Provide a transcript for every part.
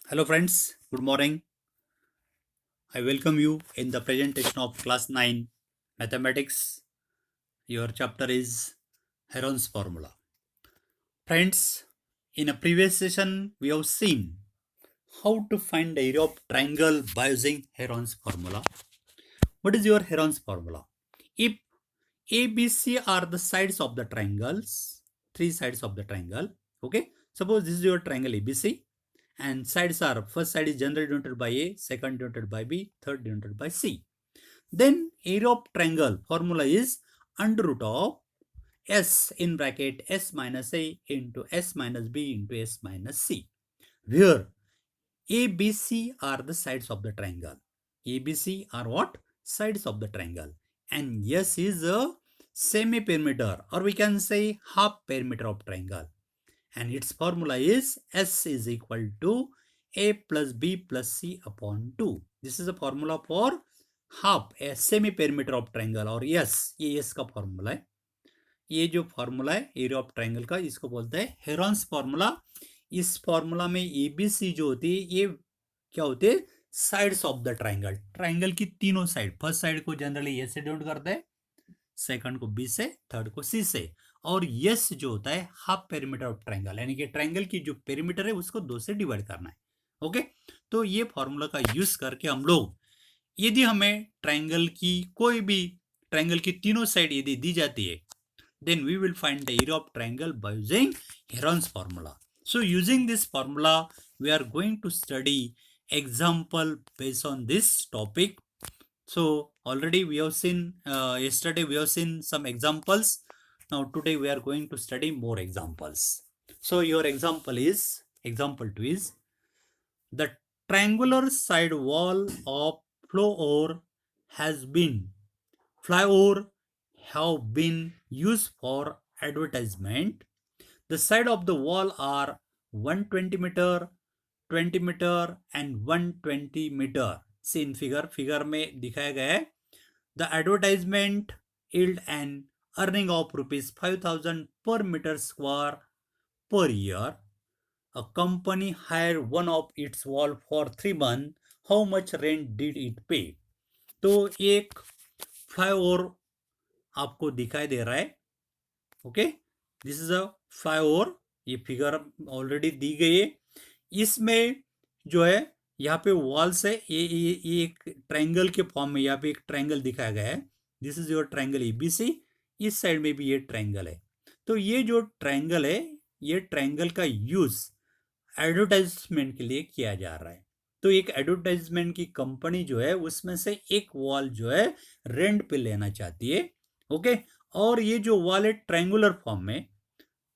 Hello friends, good morning. I welcome you in the presentation of class 9 mathematics. Your chapter is Heron's formula. Friends, in a previous session we have seen how to find the area of triangle by using Heron's formula. What is your Heron's formula? If ABC are the sides of the triangles, three sides of the triangle, okay? Suppose this is your triangle ABC and sides are, first side is generally denoted by A, second denoted by B, third denoted by C. Then area of triangle formula is under root of S in bracket S minus A into S minus B into S minus C, where ABC are the sides of the triangle. ABC are what? Sides of the triangle. And S is a semi-perimeter, or we can say half perimeter of triangle. And its formula is S is equal to A plus B plus C upon 2. This is a formula for half a semi perimeter of triangle, और yes ये इसका formula है. ये जो formula है area of triangle का, इसको बोलते हैं हेरॉन्स फॉर्मूला. इस फॉर्मूला में एबीसी जो होती है ये क्या होते हैं? Sides of the triangle. Triangle की तीनों साइड, फर्स्ट साइड को जनरली ए से डिनोट करते हैं, सेकंड को बी से, थर्ड को सी से, और यस जो होता है हाफ पेरीमीटर ऑफ ट्रायंगल, यानी कि ट्रायंगल की जो पेरीमीटर है उसको दो से डिवाइड करना है. ओके, तो ये फॉर्मूला का यूज करके हम लोग, यदि हमें ट्रायंगल की कोई भी ट्रायंगल की तीनों साइड यदि दी जाती है, then we will find the area of triangle by using Heron's formula. So using this formula, we are going to study example based on this topic. So already we have seen, yesterday we have seen some examples. Now today we are going to study more examples. So your example 2 is, the triangular side wall of has been flyover have been used for advertisement. The side of the wall are 120 meter, 20 meter and 120 meter. See in figure में दिखाया गया है. The advertisement yield an earning of rupees 5,000 per meter square per year. A company hired one of its wall for 3 months. How much rent did it pay? तो एक flyover आपको दिखाई दे रहा है. Okay, this is a flyover. ये figure already दी गई है. इसमें जो है यहाँ पे वॉल्स है, ये एक ट्रायंगल के फॉर्म में यहाँ पे एक ट्रायंगल दिखाया गया है. This is your triangle ABC. इस साइड में भी ये ट्रायंगल है. तो ये जो ट्रायंगल है, ये ट्रायंगल का यूज एडवर्टाइजमेंट के लिए किया जा रहा है. तो एक एडवर्टाइजमेंट की कंपनी जो है उसमें से एक वॉल जो है रेंट पे लेना चाहती है. ओके, और ये जो वॉल है ट्रायंगुलर फॉर्म में,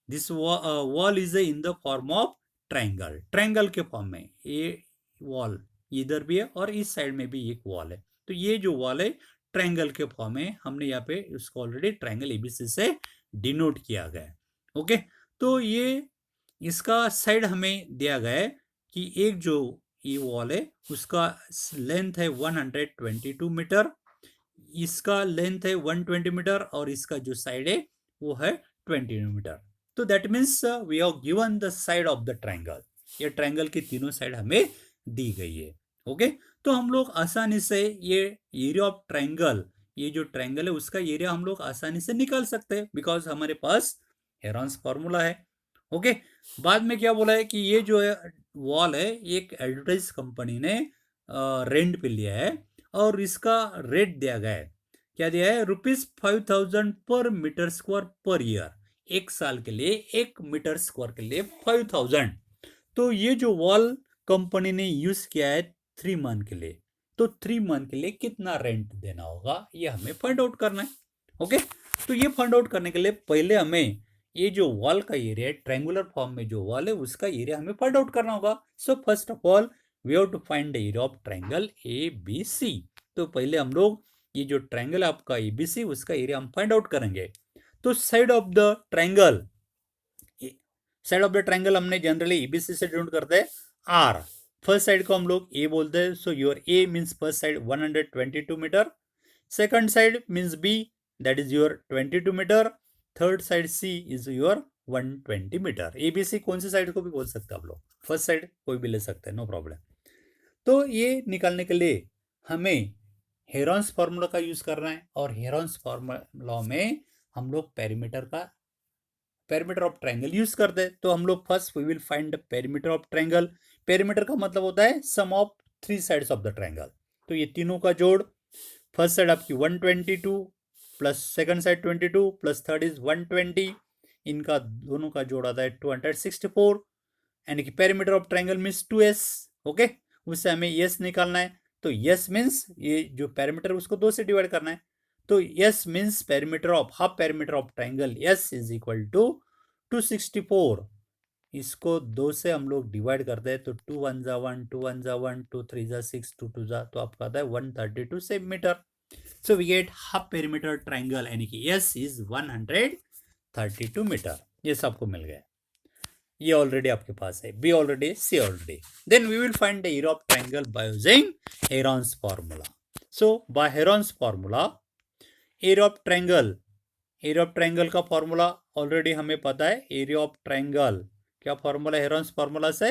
this wall is in the form of triangle. Triangle के फॉर्म में ये वॉल इधर भी है और इस साइड में भी एक वॉल है. तो ये जो वॉल है ट्रायंगल के फॉर्म में, हमने यहाँ पे उसको ऑलरेडी ट्रायंगल एबीसी से डिनोट किया गया है. ओके, तो ये इसका साइड हमें दिया गया है कि एक जो ये वॉल है उसका लेंथ है 122 मीटर, इसका लेंथ है 120 मीटर और इसका जो साइड है वो है 20 मीटर. तो that means we have given the side of the triangle. ये ट्रायंगल की तीनों साइड हमें दी गई है. ओके, तो हम लोग आसानी से ये एरिया ऑफ ट्रायंगल, ये जो ट्रायंगल है उसका एरिया हम लोग आसानी से निकाल सकते हैं, बिकॉज हमारे पास हेरॉन्स फॉर्मूला है. ओके, बाद में क्या बोला है कि ये जो है वॉल है एक एडवर्टाइज कंपनी ने रेंट पे लिया है और इसका रेट दिया गया है. क्या दिया है? ₹5,000 पर मीटर स्क्वायर पर ईयर. एक साल के लिए, एक मीटर स्क्वायर के लिए 5,000. तो ये जो वॉल कंपनी ने यूज किया है 3 मंथ के लिए, तो 3 मंथ के लिए कितना रेंट देना होगा ये हमें फाइंड आउट करना है. ओके, तो ये फाइंड आउट करने के लिए पहले हमें ये जो वॉल का एरिया है, ट्रायंगुलर फॉर्म में जो वॉल है उसका एरिया हमें फाइंड आउट करना होगा. So first of all we have to find the area of triangle A B C. तो पहले हम लोग ये जो ट्रायंगल है आपका एबीसी उसका एरिया हम फाइंड आउट करेंगे. तो side of the triangle, side of the triangle हमने जनरली एबीसी से डिनोट करते हैं आर. फर्स्ट साइड को हम लोग ए बोलते हैं. So your A means first side 122 metre, second side means B, that is your 22 metre, third side C is your 120 metre. ABC कौन सी साइड को भी बोल सकते हैं आप लोग, फर्स्ट साइड कोई भी ले सकते हैं, नो प्रॉब्लम। तो ये निकालने के लिए हमें हेरॉन्स फार्मूला का यूज करना है, और हेरॉन्स फार्मूला में हम लोग पेरीमीटर ऑफ ट्रायंगल यूज करते हैं। तो हम लोग first we will find the perimeter of triangle. Perimeter का मतलब होता है sum of three sides of the triangle. तो ये तीनों का जोड़, फर्स्ट साइड आपकी 122 plus second side 22 plus third is 120, इनका दोनों का जोड़ आता है 264, यानी कि perimeter of triangle means 2s। Okay, उससे हमें s निकालना है। तो s मीन्स ये जो पेरीमीटर उसको 2 से डिवाइड करना है। तो s means perimeter of half perimeter of triangle s is equal to 264। इसको 2 से हम लोग डिवाइड करते हैं तो 2 1 जा 1, 2 1 जा 1, 2 3 जा 6, 2 2 जा, तो आपका आता है 132 centimetre. So we get half perimeter triangle, यानी कि s इज 132 मीटर। ये सबको मिल गया, ये ऑलरेडी आपके पास है, B already, C already. Then we will find the area of triangle by using Heron's formula. So by Heron's formula area of triangle का फॉर्मूला ऑलरेडी हमें पता है। एरिया ऑफ ट्रायंगल क्या फॉर्मूला, हेरॉन्स फार्मूला से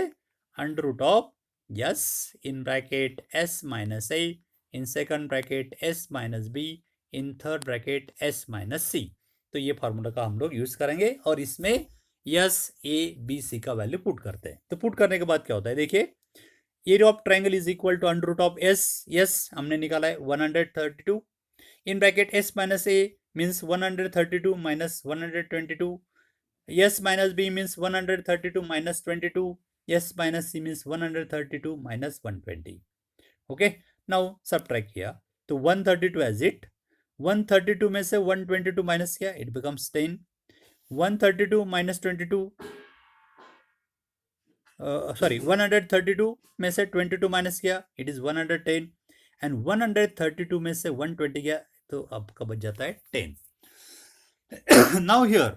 under root of s in bracket s minus a, in second bracket s minus b, in third bracket s minus c। तो ये formula का हम लोग यूज करेंगे, और इसमें s a b c का वैल्यू पुट करते हैं। तो पुट करने के बाद क्या होता है, देखिए area of triangle is equal to under root of s हमने निकाला है 132, in bracket s minus a means 132 minus 122, s minus b means 132 minus 22, s minus c means 132 minus 120. Okay, now subtract here. तो 132 as it, 132 में से 122 minus किया, it becomes 10. 132 minus 22 sorry 132 में से 22 minus किया, इट इज 110, एंड 132 में से 120 गया, तो आपका बच जाता है 10। नाउ हियर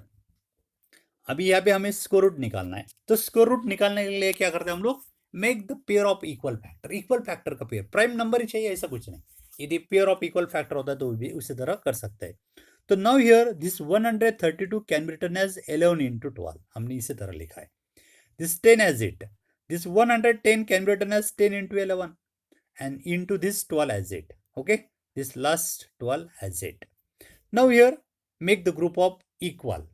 अभी यहाँ पे हमें स्क्वायर रूट निकालना है। तो स्क्वायर रूट निकालने के लिए क्या करते हैं हम लोग, make the pair of equal factor. Equal factor का पेयर, प्राइम नंबर ही चाहिए ऐसा कुछ नहीं, यदि पेयर ऑफ इक्वल फैक्टर होता है तो भी उसी तरह कर सकते हैं। तो now here this 132 can be written as 11 into 12, हमने इसी तरह लिखा है। This 10 as it, this 110 can be written as 10 into 11, and into this 12 as it. Okay, this last 12 as it. Now here make the group of equal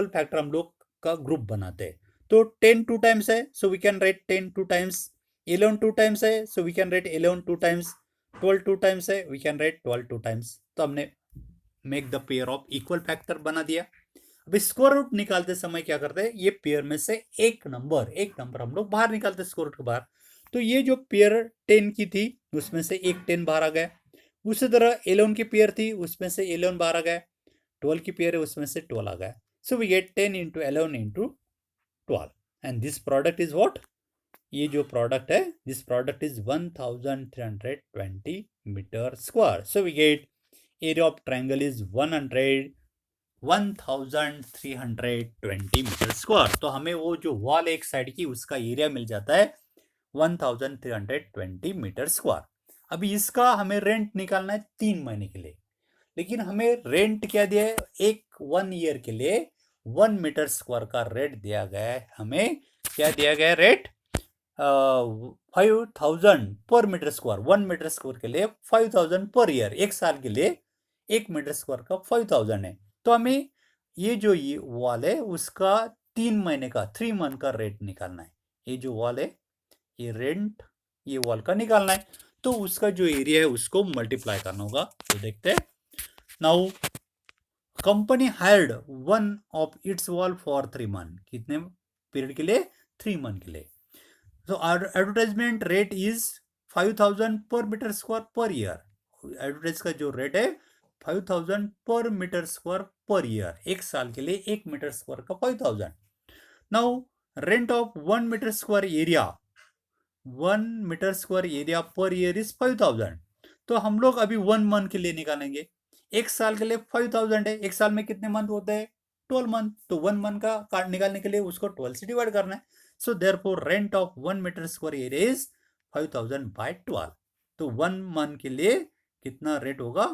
factor हम लोग का group बनाते हैं। तो 10 2 times है, so we can write 10 2 times, 11 2 times है, so we can write 11 2 times, 12 2 times है, we can write 12 2 times। तो हमने make the pair of equal factor बना दिया। अभी स्क्वायर रूट निकालते समय क्या करते हैं, ये पेयर में से एक नंबर हम लोग बाहर निकालते हैं स्क्वायर रूट के बाहर। तो ये जो पेयर 10 की थी उसमें से एक 10 बाहर आ गया, उसी तरह 11 की पेयर थी उसमें से 11 बाहर आ गया, 12 की पेयर है उसमें से 12 आ गया। So we get 10 into 11 into 12, and this product is what, ये जो प्रोडक्ट है this product is 1320 metre square. So we get area of triangle is 1320 metre square. तो हमें वो जो वॉल एक साइड की उसका एरिया मिल जाता है 1320 मीटर स्क्वायर। अभी इसका हमें रेंट निकालना है 3 महीने के लिए, लेकिन हमें रेंट क्या दिया है, एक 1 ईयर के लिए 1 मीटर स्क्वायर का रेट दिया गया है। हमें क्या दिया गया है rate, 5000 per metre square, 1 metre square के लिए 5000 पर ईयर, एक साल के लिए 1 मीटर स्क्वायर का 5000 है। तो हमें ये जो ये वॉल है उसका 3 महीने का 3 मंथ का रेट निकालना है। ये जो वॉल है ये रेंट ये वॉल का निकालना है, तो उसका जो एरिया है उसको मल्टीप्लाई करना होगा। तो देखते हैं। Now company hired one of its wall for 3 month, कितने पीरियड के लिए, 3 मंथ के लिए। तो advertisement rate is 5000 per metre square per year. Advertise का जो रेट है 5000 per metre square per year, एक साल के लिए 1 मीटर स्क्वायर का 5000। Now rent of 1 metre square area, 1 metre square area per year is 5000। तो हम लोग अभी 1 मंथ के लिए निकालेंगे, एक साल के लिए 5000 है, एक साल में कितने मंथ होते हैं, 12 मंथ। तो 1 मंथ का कार्ड निकालने के लिए उसको 12 से डिवाइड करना है। So therefore rent of 1 metre square area is 5000 by 12। तो 1 मंथ के लिए कितना रेट होगा,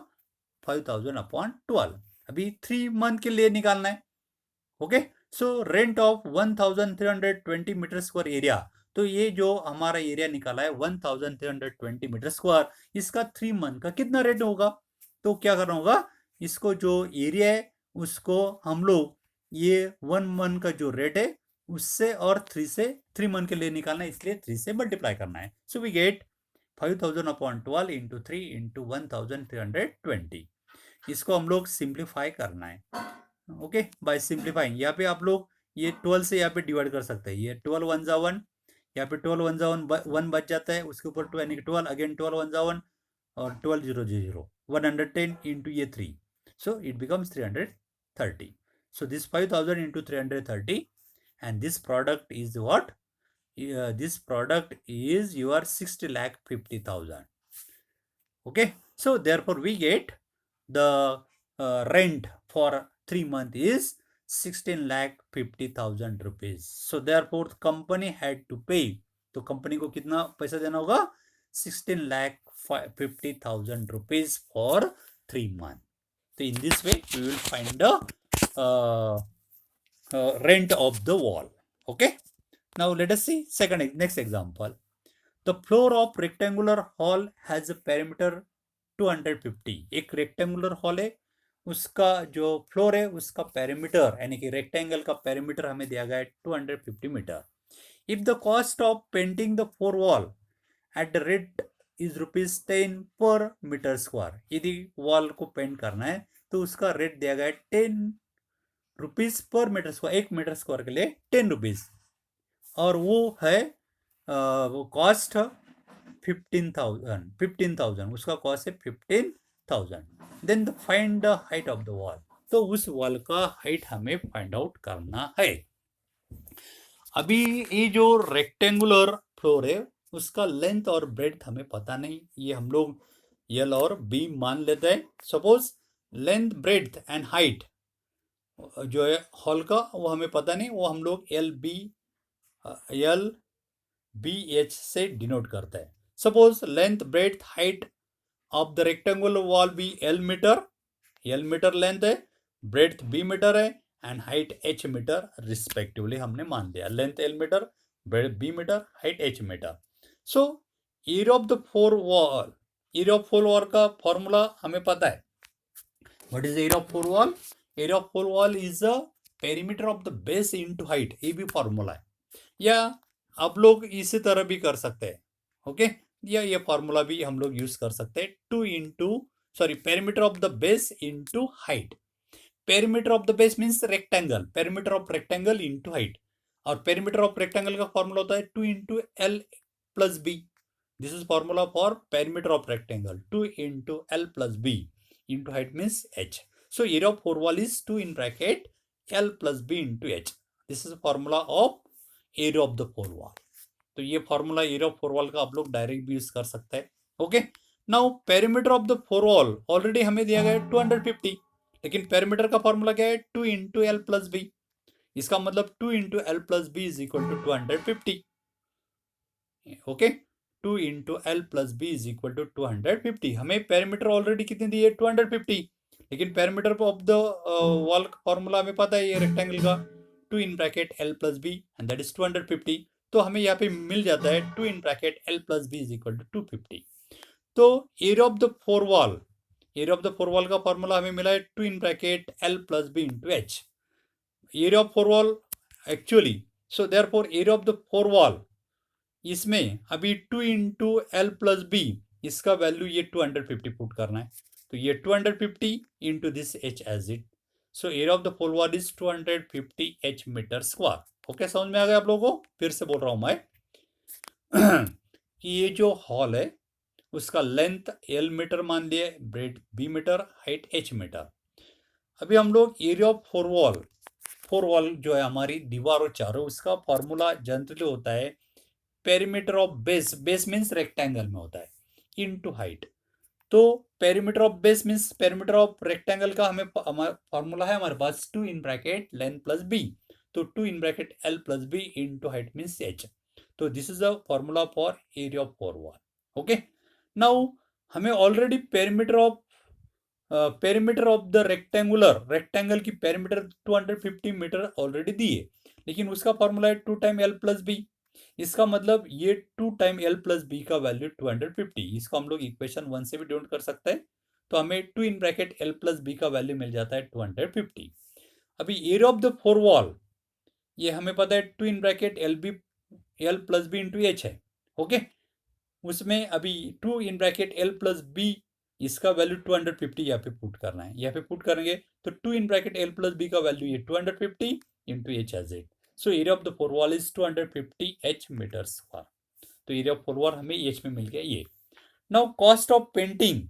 5000 अपॉन 12। अभी 3 मंथ के लिए निकालना है। Okay, so rent of 1320 metre square area, तो ये जो हमारा एरिया निकाला है 1320 मीटर स्क्वायर, इसका 3 मंथ का कितना रेंट होगा? तो क्या करना होगा, इसको जो एरिया है उसको हम लोग ये 1 मंथ का जो रेट है उससे और 3 मंथ के लिए निकालना है, इसलिए 3 से मल्टीप्लाई करना है। So we get 5000 upon 12 into 3 into 1320। इसको हम लोग सिंप्लीफाई करना है। ओके, बाय सिंप्लीफाइंग यहाँ पे आप लोग ये 12 से यहाँ पे डिवाइड कर सकते हैं। ये 12 1 जा 1, यहाँ पे 12 1 जा 1 बच जाता है, उसके ऊपर 2 यानी कि 12 अगेन 12 1 जा 1 और 12 0 0 110 इंटू ये 3, so it becomes 330। So this 5000 into 330 and this product is what? This product is your 60,50,000. Okay, so therefore we get the rent for 3 months is 16,50,000 rupees. So therefore company had to pay, तो company को कितना पैसा देना होगा? 16,50,000 rupees for 3 months. So in this way we will find the rent of the wall. Okay, now let us see next example. The floor of rectangular hall has a perimeter 250. एक rectangular hall है, उसका जो floor है उसका perimeter यानी कि rectangle का perimeter हमें दिया गया है 250 metre. If the cost of painting the 4 wall at the rate is ₹10 per metre square, यदि वॉल को पेंट करना है तो उसका रेट दिया गया है ₹10 per metre square, 1 metre square के लिए ₹10, और वो है वो कॉस्ट 15,000 उसका कॉस्ट है 15,000। Then find the height of the wall, तो उस वॉल का हाइट हमें फाइंड आउट करना है। अभी ये जो रेक्टेंगुलर फ्लोर है उसका लेंथ और ब्रेड्थ हमें पता नहीं, ये हम लोग एल और बी मान लेते हैं। Suppose length breadth and height जो है हॉल का वो हमें पता नहीं, वो हम लोग एल बी एच से डिनोट करता है। Suppose length breadth height of the rectangular wall be L metre length है, ब्रेड्थ बी मीटर है and height H metre respectively हमने मान लिया। Length L metre, breadth B metre, height H metre. So area of the four wall का formula हमें पता है। What is area of four wall? Area of four wall is the perimeter of the base into height, ये भी formula है, या आप लोग इसी तरह भी कर सकते हैं। ओके, या ये फॉर्मूला भी हम लोग यूज कर सकते हैं। Perimeter of the base into height. Perimeter of the base means rectangle, perimeter of rectangle into height, और पेरीमीटर ऑफ रेक्टेंगल का फॉर्मूला होता है 2 into L plus B. This is formula for perimeter of rectangle, 2 into L plus B into height means H. So area of four wall is 2 in bracket L plus B into H. This is formula of area of the four wall. तो ये formula area of four wall का आप लोग direct भी use कर सकते हैं। Okay, now perimeter of the four wall already हमें दिया गया है 250, लेकिन पेरीमीटर का फॉर्मूला क्या है? 2 इंटू एल प्लस बी। इसका मतलब 2 into L plus B is equal to 250। Okay, 2 into L plus B is equal to 250। हमें पेरीमीटर ऑलरेडी कितनी दी है? 250, लेकिन perimeter of the wall formula हमें पता है ये रेक्टेंगल का 2 in bracket L plus B and that is 250। तो हमें यहाँ पे मिल जाता है 2 in bracket L plus B is equal to 250। तो area of the four wall का फॉर्मूला हमें मिला है 2 in bracket L plus B into H. Area of four wall actually, so therefore area of the four wall, इसमें अभी 2 into L plus B, इसका value ये 250 put करना है, तो ये 250 into this H as it. So area of the four wall is 250 H metre square. Okay, समझ में आ गया आप लोगों को? फिर से बोल रहा हूं मैं कि ये जो हॉल है उसका लेंथ एल मीटर मान लिए, breadth B metre, height H metre. अभी हम लोग एरिया ऑफ फोर वॉल जो है हमारी दीवारों चारों, उसका फॉर्मूला जनरली होता है perimeter of base means rectangle में होता है इनटू हाइट। तो perimeter of base means perimeter of rectangle का हमें फॉर्मूला है हमारे पास 2 in bracket length plus B, तो 2 in bracket L plus B into height means H. तो this is the formula for area of four wall. Okay, now हमें already perimeter of perimeter of the rectangle की perimeter 250 metre already दी है, लेकिन उसका formula है 2 time L plus B. इसका मतलब ये 2 टाइम एल प्लस बी का वैल्यू 250। इसको हम लोग इक्वेशन 1 से भी डिनोट कर सकते हैं, तो हमें 2 in bracket L plus B का वैल्यू मिल जाता है 250। अभी area of the four wall, ये हमें पता है 2 in bracket L plus B into H है। ओके, उसमें अभी 2 in bracket L plus B, इसका वैल्यू 250 यहाँ पे पुट करना है। यहाँ पे पुट करेंगे तो 2 in bracket L plus B का वैल्यू ये 250 into H as it. So area of the four wall is 250 H metre square. तो एरिया ऑफ फोर वॉल हमें एच में मिल गया ये। नाउ कॉस्ट ऑफ पेंटिंग,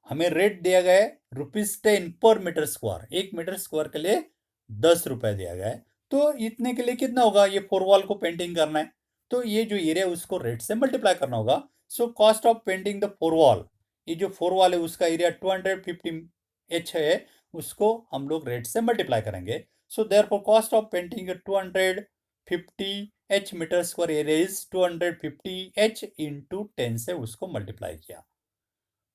हमें रेट दिया गया है ₹10 per metre square. 1 metre square के लिए 10 रुपए दिया गया है। तो इतने के लिए कितना होगा, ये फोर वॉल को पेंटिंग करना है, तो ये जो एरिया है उसको रेट से मल्टीप्लाई करना होगा। So cost of painting the four wall, ये जो फोर वॉल है उसका एरिया 250 एच है, उसको हम लोग रेट से मल्टीप्लाई करेंगे। So therefore cost of painting 250 H metre square area is 250 H into 10 से उसको मल्टीप्लाई किया।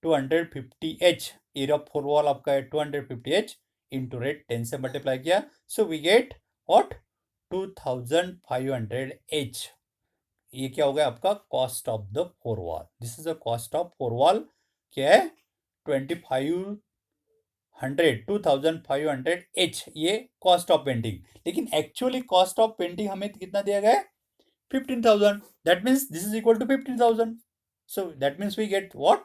250 H area of four wall आपका है 250 एच इंटू रेट 10 से मल्टीप्लाई किया। So we get what 2500 H. ये क्या हो गया आपका cost of the four wall. This is the cost of four wall, क्या है 2500 एच, ये कॉस्ट ऑफ पेंटिंग। लेकिन एक्चुअली कॉस्ट ऑफ पेंटिंग हमें कितना दिया गया है 15,000। That means this is equal to 15,000। So that means we get what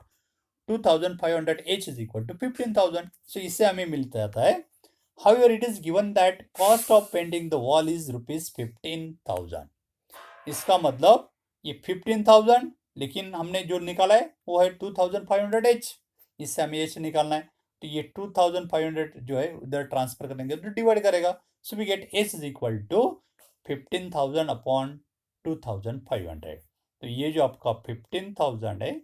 2500 h is equal to 15,000. So इससे हमें मिल जाता है। However, it is given that cost of painting the wall is ₹15,000. इसका मतलब ये 15,000, लेकिन हमने जो निकाला है वो है 2500 h। इससे हमें h निकालना है, तो ये 2500 जो है उधर ट्रांसफर करेंगे तो डिवाइड करेगा। So we get h is equal to 15,000 upon 2500। तो ये जो आपका 15,000 है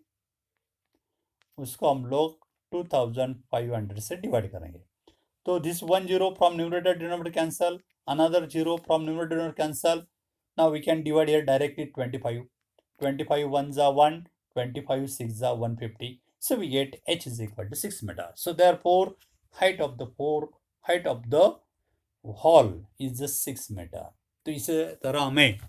उसको हम लोग 2500 से डिवाइड करेंगे। तो this 1 0 from numerator denominator cancel, another 0 from numerator denominator cancel. Now we can divide here directly 25 1 जा 1, 25 6 जा 150। so we get h is equal to 6 meter. So therefore height of the hall is 6 meter. तो इस तरह हमें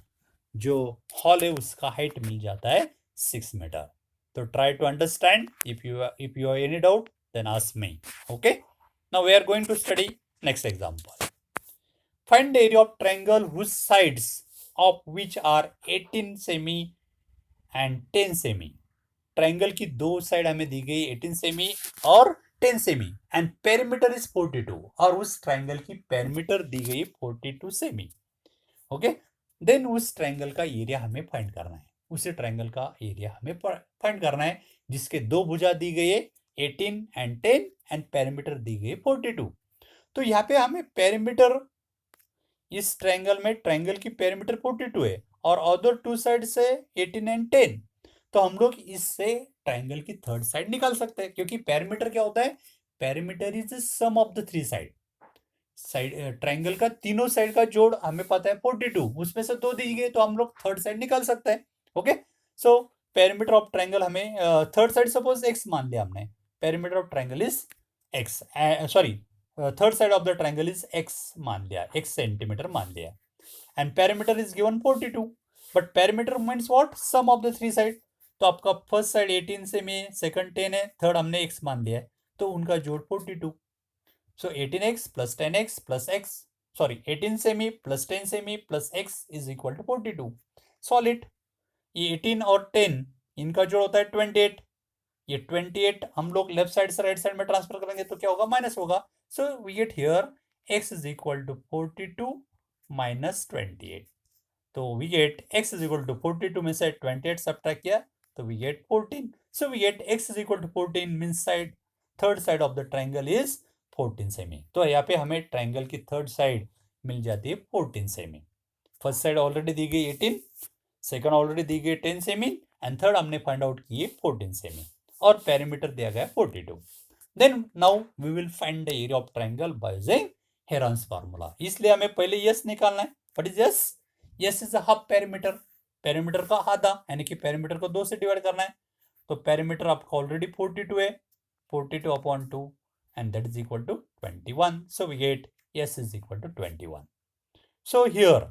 जो hall है उसका height मिल जाता है 6 मीटर। तो try to understand, if you have any doubt then ask me. Okay, now we are going to study next example. Find the area of triangle whose sides of which are 18 cm and 10 cm. Triangle की दो side हमें दी गई 18 semi और 10 सेमी and perimeter is 42, और उस triangle की perimeter दी गई 42 सेमी। ओके, देन उस ट्रायंगल का एरिया हमें फाइंड करना है। उसी ट्रायंगल का एरिया हमें फाइंड करना है जिसके दो भुजा दी गई है 18 एंड 10 एंड पेरीमीटर दी गई 42। तो यहाँ पे हमें पेरीमीटर, इस ट्रायंगल में ट्रायंगल की पेरीमीटर 42 है और अदर टू साइड से 18 एंड 10। तो हम लोग इससे ट्रायंगल की थर्ड साइड निकाल सकते हैं, क्योंकि पेरीमीटर क्या होता है, perimeter is sum of the three side. Triangle का तीनों साइड का जोड़ हमें पता है 42, उसमें से दो दी गई तो हम लोग थर्ड साइड निकाल सकते हैं। Okay, so perimeter of triangle हमें थर्ड साइड सपोज x मान लिया हमने, perimeter of triangle is x, sorry third side of the triangle is x मान लिया, x सेंटीमीटर मान लिया, and perimeter is given 42। But perimeter means what, sum of the three side. तो आपका first side 18 से में, सेकंड 10 है, third हमने x मान लिया है, तो उनका जोड़ 42। So 18x plus 10x plus x, sorry 18 semi plus 10 semi plus x is equal to 42. Solve it. ये 18 और 10 इनका जोड़ होता है 28। ये 28 हम लोग लेफ्ट साइड से राइट साइड में ट्रांसफर करेंगे तो क्या होगा, माइनस होगा। So we get here x is equal to 42 minus 28। तो we get x is equal to 42 में से 28 सब्ट्रैक्ट किया तो we get 14। So we get x is equal to 14 means side, third side of the triangle is 14 cm. तो यहाँ पे हमें triangle की थर्ड साइड मिल जाती है 14 सेमी। फर्स्ट साइड ऑलरेडी दी गई 18, सेकंड ऑलरेडी दी गई 10 सेमी एंड थर्ड हमने फाइंड आउट की 14 सेमी और पेरीमीटर दिया गया 42। Then now we will find the area of triangle by using Heron's formula. इसलिए हमें पहले यस निकालना है। What is s? S is half perimeter, perimeter का आधा, यानी कि पेरीमीटर को 2 से डिवाइड करना है। तो पेरीमीटर आपका ऑलरेडी 42 है, 42/2 and that is equal to 21. So we get S is equal to 21. So here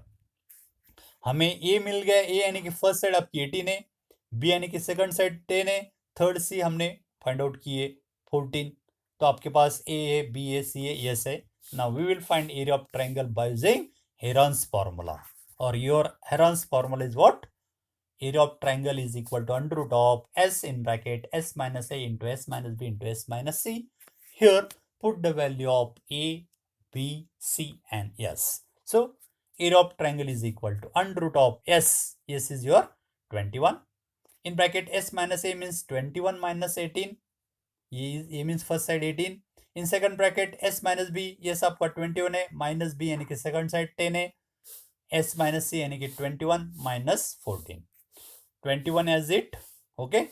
हमें A मिल गया, A यानी कि फर्स्ट साइड आपकी 18 है, B यानी कि सेकंड साइड 10 है, थर्ड C हमने फाइंड आउट किए 14. तो आपके पास A है, B है, C है, S है. Now we will find area of triangle by using Heron's formula. Or your Heron's formula is what? Area of triangle is equal to under root of S in bracket S minus A into S minus B into S minus C. Here put the value of A, B, C and S. So area of triangle is equal to under root of S. S is your 21. In bracket S minus A means 21 minus 18. A means first side 18. In second bracket S minus B, yes आपका 21 है, minus B यानी कि second side 10 है, S minus C यानी कि 21 minus 14. 21 as it, okay.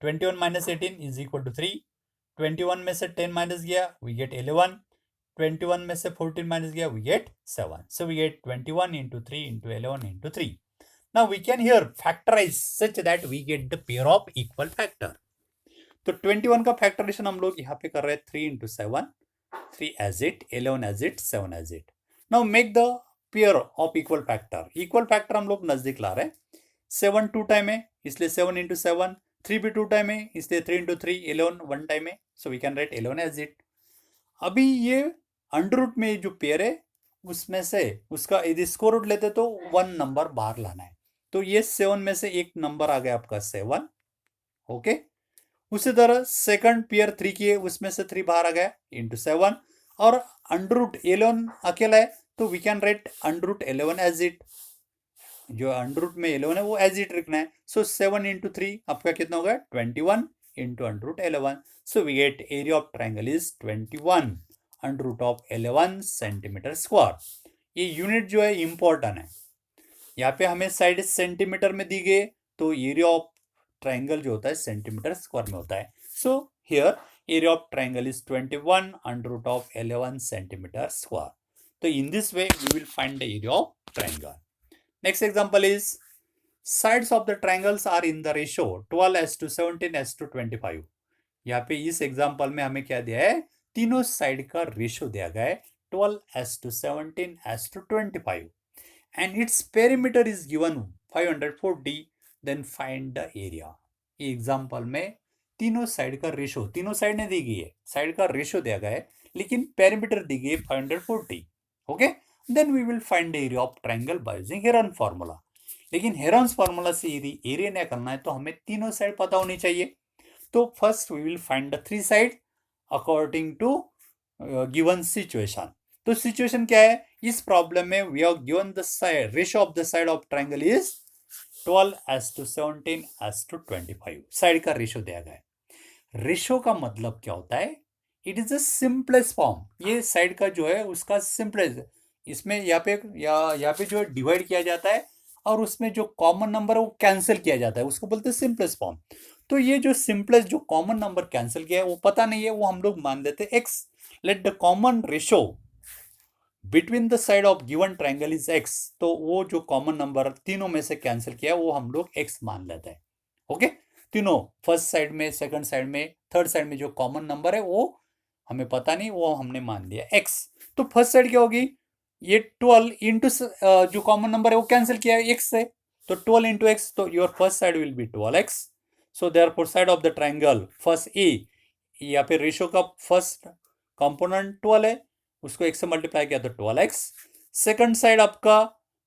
21 minus 18 is equal to 3. 21 में से 10 minus गया, we get 11. 21 में से 14 minus गया, we get 7. So we get 21 into 3 into 11 into 3. Now we can here factorize such that we get the pair of equal factor. तो 21 का factorisation हम लोग यहाँ पे कर रहे हैं 3 into 7, 3 as it, 11 as it, 7 as it. Now make the pair of equal factor. Equal factor हम लोग नजदीक ला रहे हैं. 7 2 टाइम है इसलिए 7 into 7, 3 भी 2 टाइम है इसलिए 3 into 3, 11 1 टाइम है. So we can write 11 as it. अभी ये अंडर रूट में जो पेयर है उसमें से उसका यदि स्क्वायर रूट लेते तो 1 नंबर बाहर लाना है. तो ये 7 में से एक नंबर आ गया आपका 7. ओके. उसी तरह सेकंड पेयर 3 की है उसमें से 3 बाहर आ गया इंटू 7. और अंडर रूट 11 अकेला है तो we can write under root 11 as it. जो अंडर रूट में 11 है वो एज इट रखना है. सो 7 into 3 आपका कितना होगा 21 into under root 11. So we get area of triangle is 21 under root of 11 centimetre square. ये यूनिट जो है इंपॉर्टेंट है. यहाँ पे हमें साइड सेंटीमीटर में दी गई तो एरिया ऑफ ट्राइंगल जो होता है सेंटीमीटर स्क्वायर में होता है. So here area of triangle is 21 under root of 11 centimetre square. तो in this way we will find the area of triangle. Next example is sides of the triangles are in the ratio 12:17:25. यहाँ पे इस example में हमें क्या दिया है, तीनों साइड का रेशियो दिया गया है 12:17:25 and its perimeter is given 540. then find the area. ये एग्जांपल में तीनों साइड का रेशियो, तीनों साइड ने दी गई है, साइड का रेशियो दिया गया है लेकिन पेरीमीटर दी गई है 540. Okay. Then we will find the area of triangle by using Heron formula. लेकिन हेरन्स फॉर्मूला से यदि एरिया निकालना है तो हमें तीनों साइड पता होनी चाहिए. तो first we will find the 3 side according to given situation. तो सिचुएशन क्या है, इस प्रॉब्लम में we have given the side ratio of the side of triangle is 12:17:25. Side का रेशियो दिया गया है. रेशियो का मतलब क्या होता है, it is the simplest form. ये साइड का जो है उसका सिंपलेस्ट, इसमें यहाँ पे जो डिवाइड किया जाता है और उसमें जो कॉमन नंबर है वो कैंसिल किया जाता है, उसको बोलते हैं सिंपलेस्ट फॉर्म. तो ये जो सिंपलेस्ट जो कॉमन नंबर कैंसिल किया है वो पता नहीं है, वो हम लोग मान लेते हैं x. Let the common ratio between the side of given triangle is x. तो वो जो कॉमन नंबर तीनों में से कैंसिल किया है वो हम लोग x मान लेते हैं. ओके. तीनों फर्स्ट साइड में, सेकंड साइड में, थर्ड साइड में जो कॉमन नंबर है वो हमें पता नहीं, वो हमने मान लिया x. तो फर्स्ट साइड क्या होगी, ये 12 इंटू जो कॉमन नंबर है वो कैंसिल किया है x से, तो 12 इंटू x. तो your first side will be 12x. So therefore side of the triangle first A, यहाँ पे रेशियो का फर्स्ट कंपोनेंट 12 है, उसको x से मल्टीप्लाई किया तो 12x. सेकंड साइड आपका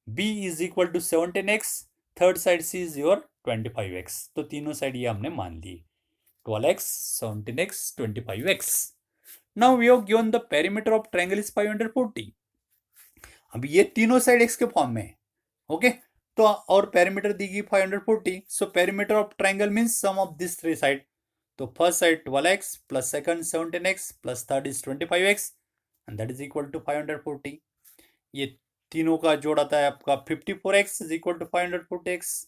b is equal to 17x, third side c is your 25x. तो तीनों साइड ये हमने मान ली 12x, 17x, 25x. Now we have given the perimeter of triangle is 540. अब ये तीनों साइड x के फॉर्म में है. ओके. तो और पेरीमीटर दी गई 540. So perimeter of triangle means sum of this 3 side. तो first side 12x plus second 17x plus third is 25x and that is equal to 540. ये तीनों का जोड़ आता है आपका 54x is equal to 540x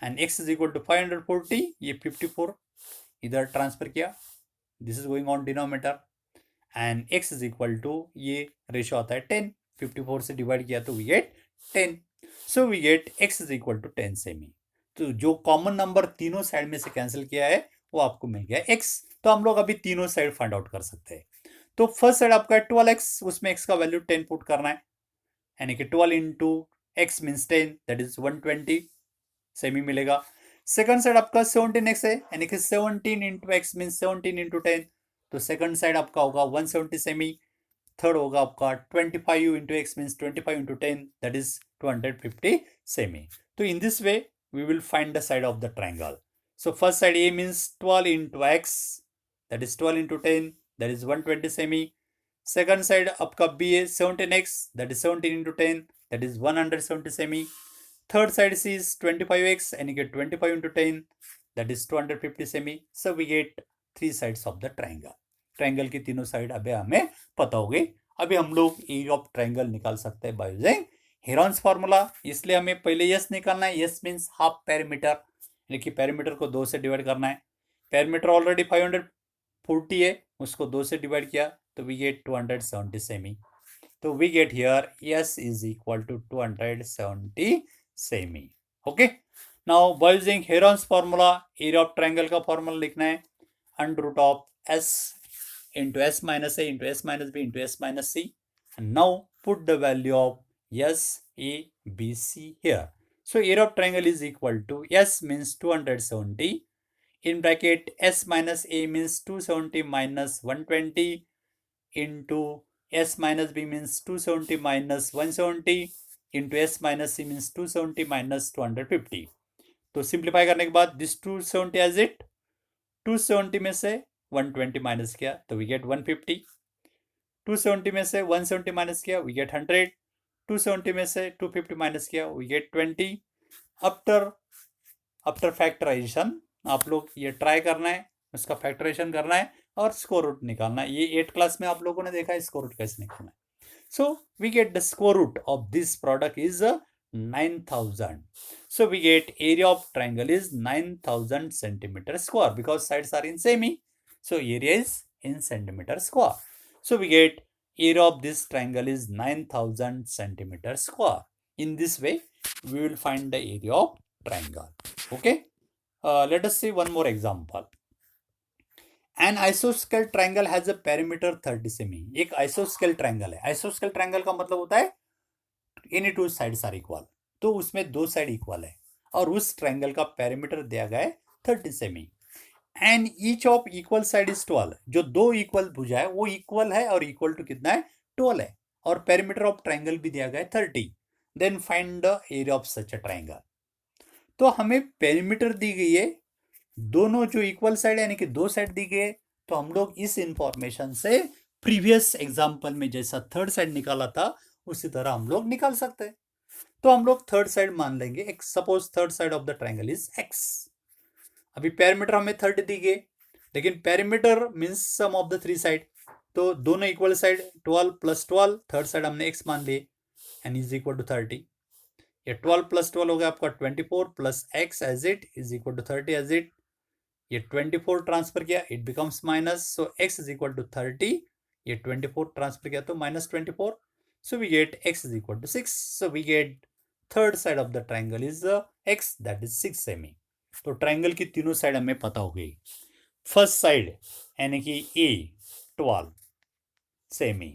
and x is equal to 540. ये 54 इधर ट्रांसफर किया, this is going on denominator, and x is equal to ये रेशियो आता है 10. 54 से डिवाइड किया तो we get 10. So we get x is equal to 10 सेमी. तो जो कॉमन नंबर तीनों साइड में से कैंसिल किया है वो आपको मिल गया x. तो हम लोग अभी तीनों साइड फाइंड आउट कर सकते हैं। तो फर्स्ट साइड आपका 12x, उसमें x का वैल्यू 10 पुट करना है, यानी कि 12 into x means 10, that is 120 semi मिलेगा। सेकंड साइड आपका 17x है, यानी कि 17 इंटू एक्स मीन्स 17 इंटू 10, तो सेकंड साइड आपका होगा 170 सेमी। थर्ड होगा आपका 25 into x means 25 into 10, that is 250 सेमी। तो in this way we will find the side of the triangle. So first side A means 12 into x, that is 12 into 10, that is 120 semi. Second side आपका B है 17x, that is 17 into 10, that is 170 semi. Third side C is 25x, and you get 25 into 10, that is 250 semi. So we get three sides of the triangle. Triangle की तीनों side अभी हमें पता हो गई। अभी हम लोग एरिया ऑफ ट्रायंगल निकाल सकते हैं बाय यूजिंग हेरॉन्स फार्मूला। इसलिए हमें पहले यस निकालना है। यस मीन्स हाफ पेरीमीटर, यानी कि पेरीमीटर को 2 से डिवाइड करना है। पेरीमीटर ऑलरेडी 540 है, उसको 2 से डिवाइड किया तो वी गेट 270 सेमी। तो we get here s is equal to 270 सेमी। Okay, now by using Heron's formula area of triangle का फार्मूला लिखना है under root of s into s minus a into s minus b into s minus c, and now put the value of s, a, b, c here. So area of triangle is equal to s means 270 in bracket s minus a means 270 minus 120 into s minus b means 270 minus 170 into s minus c means 270 minus 250. तो simplify करने के बाद this 270 as it, 270 में से 120 minus किया तो we gate 150, 270 में से 170 माइनस किया वी गेट 100, 270 में से 250 माइनस किया वी गेट 20। आफ्टर फैक्टराइजेशन आप लोग ये ट्राई करना है, उसका फैक्टराइजेशन करना है और स्क्वायर रूट निकालना है। ये 8 क्लास में आप लोगों ने देखा है स्क्वायर रूट कैसे निकालना है। So we get the square root of this product is 9000. So we get area of triangle is 9000 centimeter square because sides are in semi. So area is in centimeter square. So we get area of this triangle is 9000 centimeter square. In this way, we will find the area of triangle. Okay. Let us see one more example. An isosceles triangle has a perimeter 30 semi. एक isosceles triangle है। isosceles triangle का मतलब होता है any two sides are equal, तो उसमें दो side equal है और उस ट्रायंगल का पेरीमीटर दिया गया है 30 semi. And each of equal side is 12, जो दो इक्वल भुजा है वो इक्वल है और इक्वल टू कितना है 12 है, और पेरीमीटर ऑफ ट्रायंगल भी दिया गया है 30। Then find the area of such a triangle. तो हमें पेरीमीटर दी गई है, दोनों जो इक्वल साइड यानी कि दो साइड दी गई, तो हम लोग इस इंफॉर्मेशन से प्रीवियस एग्जांपल में जैसा थर्ड साइड निकाला था उसी तरह हम लोग निकाल सकते हैं। तो हम लोग थर्ड साइड मान लेंगे, suppose third side of the triangle is x। अभी पेरीमीटर हमें 30 दी गई, लेकिन perimeter means sum of the three side, तो दोनों equal side 12 plus 12, third side हमने x मान लिए एंड इज इक्वल टू 30। ये 12 प्लस 12 हो गया आपका 24 plus x as it is equal to 30 as it. ये 24 ट्रांसफर किया it becomes minus, so x is equal to 30, ये 24 ट्रांसफर किया तो minus 24, so we get x is equal to 6, so we get third side of the triangle is x, that is 6 semi. तो triangle की तीनों side हमें पता हो गई। फर्स्ट साइड यानी कि a 12 semi,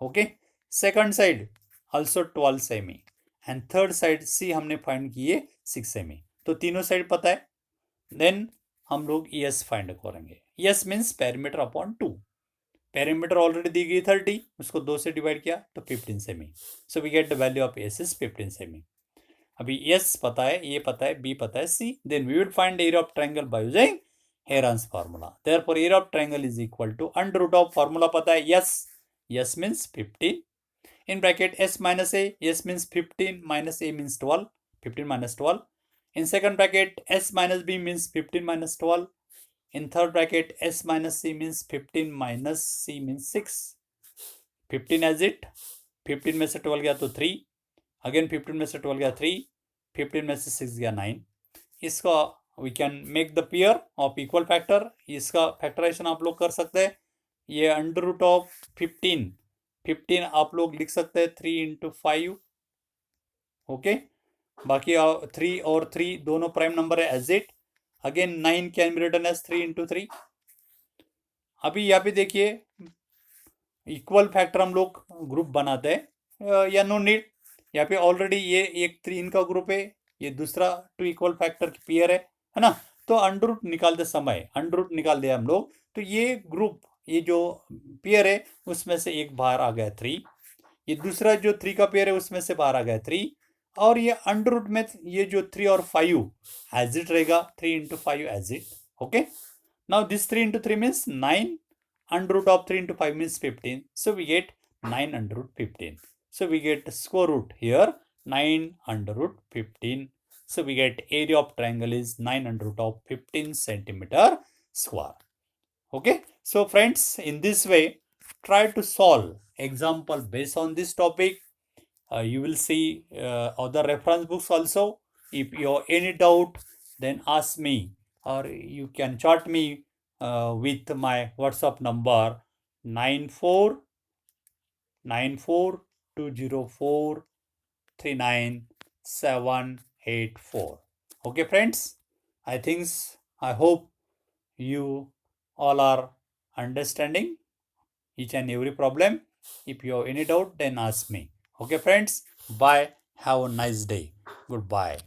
okay, second side also 12 semi, and third side c हमने फाइंड किए 6 सेमी। तो तीनों साइड पता है। देन हम लोग यस फाइंड करेंगे। S means perimeter upon 2, perimeter already दी गई 30, उसको 2 से डिवाइड किया तो 15 सेमी। So we get the value of S is 15 सेमी। अभी एस पता है, ए पता है, बी पता है, C, then we will find area of triangle by using Heron's formula. Therefore area of triangle is equal to under root of formula पता है yes, yes means 15 in bracket s minus a, s means 15 minus a means 12, 15 minus 12, in second bracket s minus b means 15 minus 12, in third bracket s minus c means 15 minus c means 6, 15 as it, 15 में से 12 गया तो 3, again 15 में से 12 गया 3, 15 में से 6 गया 9। इसका we can make the pair of equal factor, इसका फैक्टराइजेशन आप लोग कर सकते हैं। ये अंडर रूट ऑफ 15 आप लोग लिख सकते हैं 3 इंटू 5, ओके, बाकी 3 और 3 दोनों प्राइम नंबर है as it. Again 9 can be written as 3 into 3, अभी यहाँ पे देखिए इक्वल फैक्टर हम लोग ग्रुप बनाते हैं या नो नीड। यहाँ पे ऑलरेडी ये एक 3 का ग्रुप है, ये दूसरा 2 इक्वल फैक्टर की पेयर है ना। तो अंडर रूट निकालते समय अंडर रूट निकाल दिया हम लोग, तो ये ग्रुप, ये जो पेयर है उसमें से एक बाहर आ गया 3, ये दूसरा जो 3 का पेयर है उसमें से बाहर आ गया 3, और ये अंडर रूट में ये जो 3 और 5 एज इट रहेगा, 3 into 5 as it. Okay, now this 3 into 3 means 9, under root of 3 into 5 means 15, so we get 9 under root 15. So we get square root here 9 under root 15. So we get area of triangle is 9 under root of 15 centimeter square. Okay, so friends, in this way try to solve example based on this topic. You will see other reference books also. If you have any doubt, then ask me, or you can chat me with my WhatsApp number 9492043984. Okay, friends, I hope you all are understanding each and every problem. If you have any doubt, then ask me. Okay, friends, bye. Have a nice day. Goodbye.